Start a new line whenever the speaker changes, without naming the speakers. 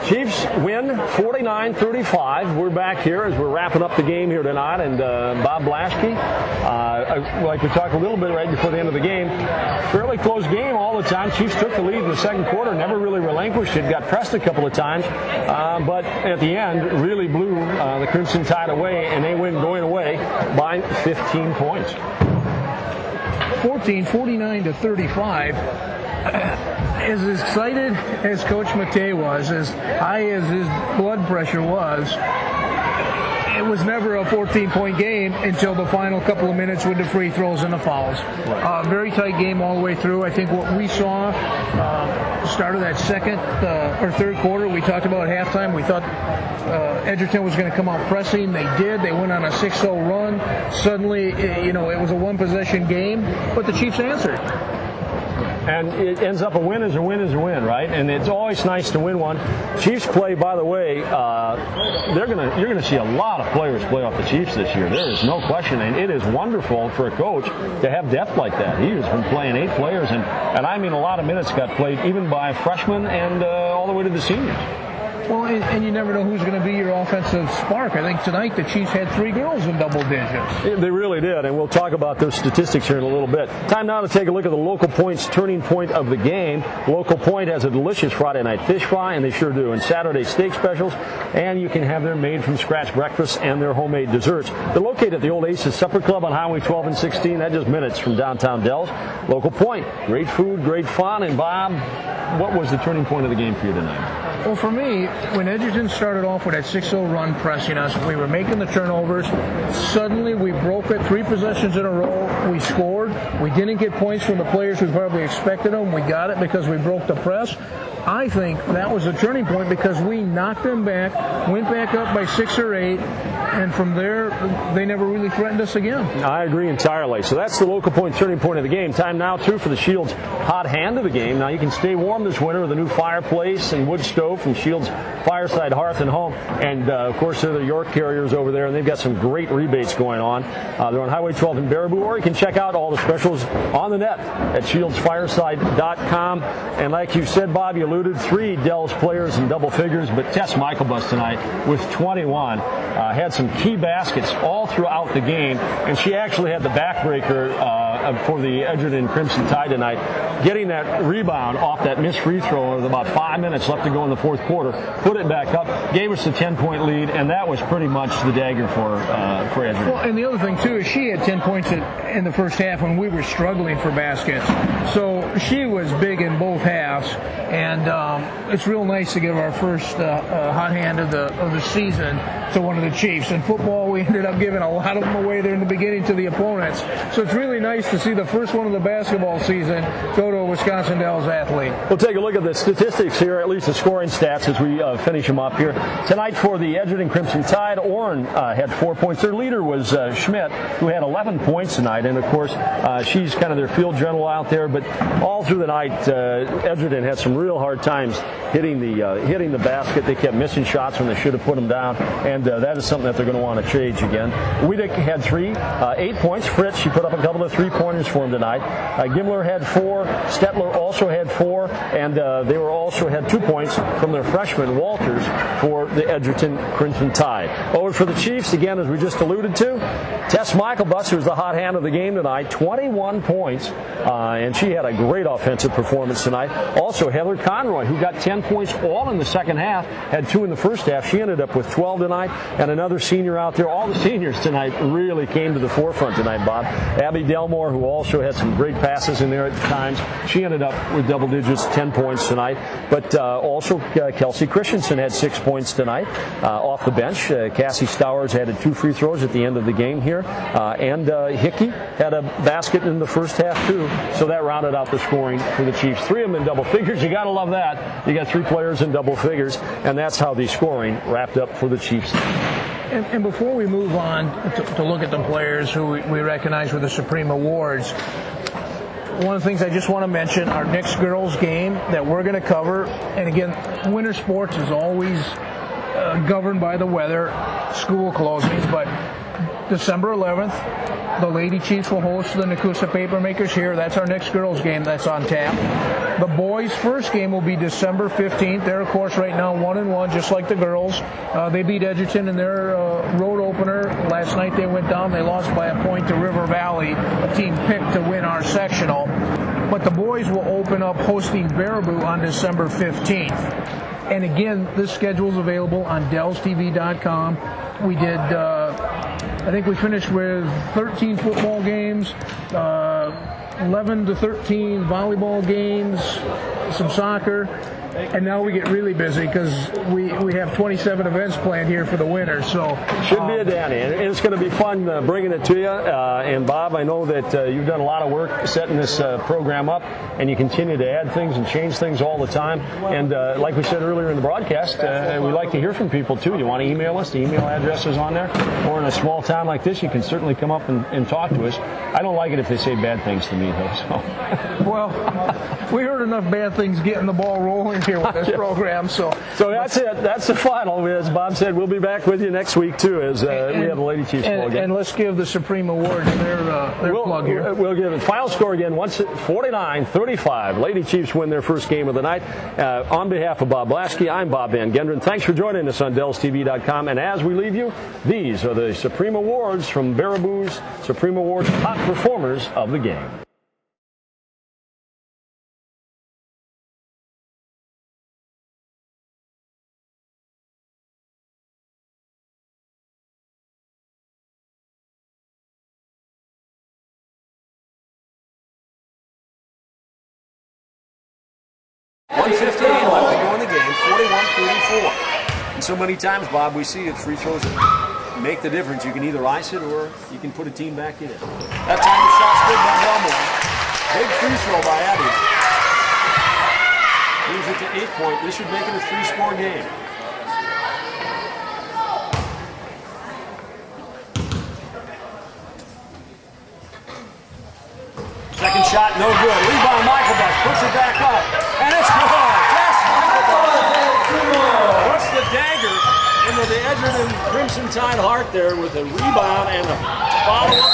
Chiefs win 49-35. We're back here as we're wrapping up the game here tonight, and Bob Blaschke, like we talked a little bit right before the end of the game, fairly close game all the time. Chiefs took the lead in the second quarter, never really relinquished it, got pressed a couple of times, but at the end really blew the Crimson Tide away, and they win going away by 15 points.
49-35. As excited as Coach Matei was, as high as his blood pressure was, it was never a 14-point game until the final couple of minutes with the free throws and the fouls.
Right.
Very tight game all the way through. I think what we saw started that second or third quarter. We talked about at halftime. We thought Edgerton was going to come out pressing. They did. They went on a 6-0 run. Suddenly, it was a one-possession game, but the Chiefs answered.
And it ends up a win is a win is a win, right? And it's always nice to win one. Chiefs play, by the way, you're gonna see a lot of players play off the Chiefs this year. There is no question, and it is wonderful for a coach to have depth like that. He has been playing 8 players, and I mean a lot of minutes got played even by freshmen and all the way to the seniors.
Well, and you never know who's going to be your offensive spark. I think tonight the Chiefs had 3 girls in double digits.
They really did, and we'll talk about those statistics here in a little bit. Time now to take a look at the Local Point's turning point of the game. Local Point has a delicious Friday night fish fry, and they sure do, and Saturday steak specials, and you can have their made-from-scratch breakfast and their homemade desserts. They're located at the Old Aces Supper Club on Highway 12 and 16. That's just minutes from downtown Dells. Local Point, great food, great fun. And Bob, what was the turning point of the game for you tonight?
Well, for me, when Edgerton started off with that 6-0 run pressing us, we were making the turnovers. Suddenly, we broke it 3 possessions in a row. We scored. We didn't get points from the players we probably expected them. We got it because we broke the press. I think that was a turning point because we knocked them back, went back up by 6 or 8, and from there, they never really threatened us again.
I agree entirely. So that's the Local Point turning point of the game. Time now, too, for the Shields hot hand of the game. Now, you can stay warm this winter with a new fireplace and wood stove from Shields Fireside Hearth and Home. And, of course, they're the York Carriers over there, and they've got some great rebates going on. They're on Highway 12 in Baraboo, or you can check out all the specials on the net at shieldsfireside.com. And like you said, Bob, you alluded, 3 Dells players in double figures, but Tess Myklebust tonight with 21 had some key baskets all throughout the game, and she actually had the backbreaker for the Edgerton Crimson Tide tonight, getting that rebound off that missed free throw with about 5 minutes left to go in the fourth quarter, put it back up, gave us a 10-point lead, and that was pretty much the dagger for Edgerton.
Well, and the other thing, too, is she had 10 points in the first half when we were struggling for baskets. So she was big in both halves, and it's real nice to give our first hot hand of the season to one of the Chiefs. In football, we ended up giving a lot of them away there in the beginning to the opponents. So it's really nice to see the first one of the basketball season go to a Wisconsin Dells athlete.
We'll take a look at the statistics here, at least the scoring stats, as we finish them up here. Tonight for the Edgerton Crimson Tide, Orrin had 4 points. Their leader was Schmidt, who had 11 points tonight. And, of course, she's kind of their field general out there. But all through the night, Edgerton had some real hard times hitting the basket. They kept missing shots when they should have put them down. And that is something that they're going to want to change again. Wiedek had 8 points. Fritz, she put up a couple of 3-pointers for him tonight. Gimler had 4. Stetler also had 4. And they also had 2 points from their freshman, Walters, for the Edgerton Crimson Tide. Over for the Chiefs, again, as we just alluded to, Tess Myklebust, who's the hot hand of the game tonight, 21 points. And she had a great offensive performance tonight. Also, Heather Conroy, who got 10 points all in the second half, had 2 in the first half. She ended up with 12 tonight. And another senior out there. All the seniors tonight really came to the forefront tonight, Bob. Abby Delmore, who also had some great passes in there at times. She ended up with double digits, 10 points tonight. But also Kelsey Christensen had 6 points tonight off the bench. Cassie Stowers added 2 free throws at the end of the game here. And Hickey had a basket in the first half, too. So that rounded out the scoring for the Chiefs. 3 of them in double figures. You got to love that. You got 3 players in double figures. And that's how the scoring wrapped up for the Chiefs.
And before we move on to look at the players who we recognize with the Supreme Awards, one of the things I just want to mention, our next girls game that we're going to cover, and again, winter sports is always governed by the weather, school closings, but December 11th, the Lady Chiefs will host the Nakusa Papermakers here. That's our next girls game that's on tap. The boys' first game will be December 15th. They're, of course, right now 1-1, just like the girls. They beat Edgerton in their road opener. Last night they went down. They lost by a point to River Valley, a team picked to win our sectional. But the boys will open up hosting Baraboo on December 15th. And again, this schedule is available on DellsTV.com. We did, I think we finished with 13 football games, 11 to 13 volleyball games, some soccer, and now we get really busy because we have 27 events planned here for the winter. So
should be a Danny, and it's going to be fun bringing it to you. And Bob, I know that you've done a lot of work setting this program up, and you continue to add things and change things all the time. And like we said earlier in the broadcast, we like to hear from people too. You want to email us? The email address is on there. Or in a small town like this, you can certainly come up and talk to us. I don't like it if they say bad things to me, though. So.
Well, we heard enough bad things getting the ball rolling here with this program. So
that's it. That's the final. As Bob said, we'll be back with you next week too, as we have the Lady Chiefs ball game.
And let's give the Supreme Awards their plug here.
We'll give it. Final score again: 49-35. Lady Chiefs win their first game of the night. On behalf of Bob Lasky, I'm Bob Van Gendron. Thanks for joining us on DellsTV.com. And as we leave you, these are the Supreme Awards from Baraboo's Supreme Awards top performers of the game.
.115 left to go in the game, 41-34. And so many times, Bob, we see it, free throws make the difference. You can either ice it or you can put a team back in it. That time the shot's good by Belmore. Big free throw by Abby. Moves it to 8-point. This should make it a 3-score game. Second shot, no good. Rebound, Myklebust puts it back up. And it's good. Tess Myklebust puts the dagger into the Edgerton Crimson Tide heart there with a rebound and a follow-up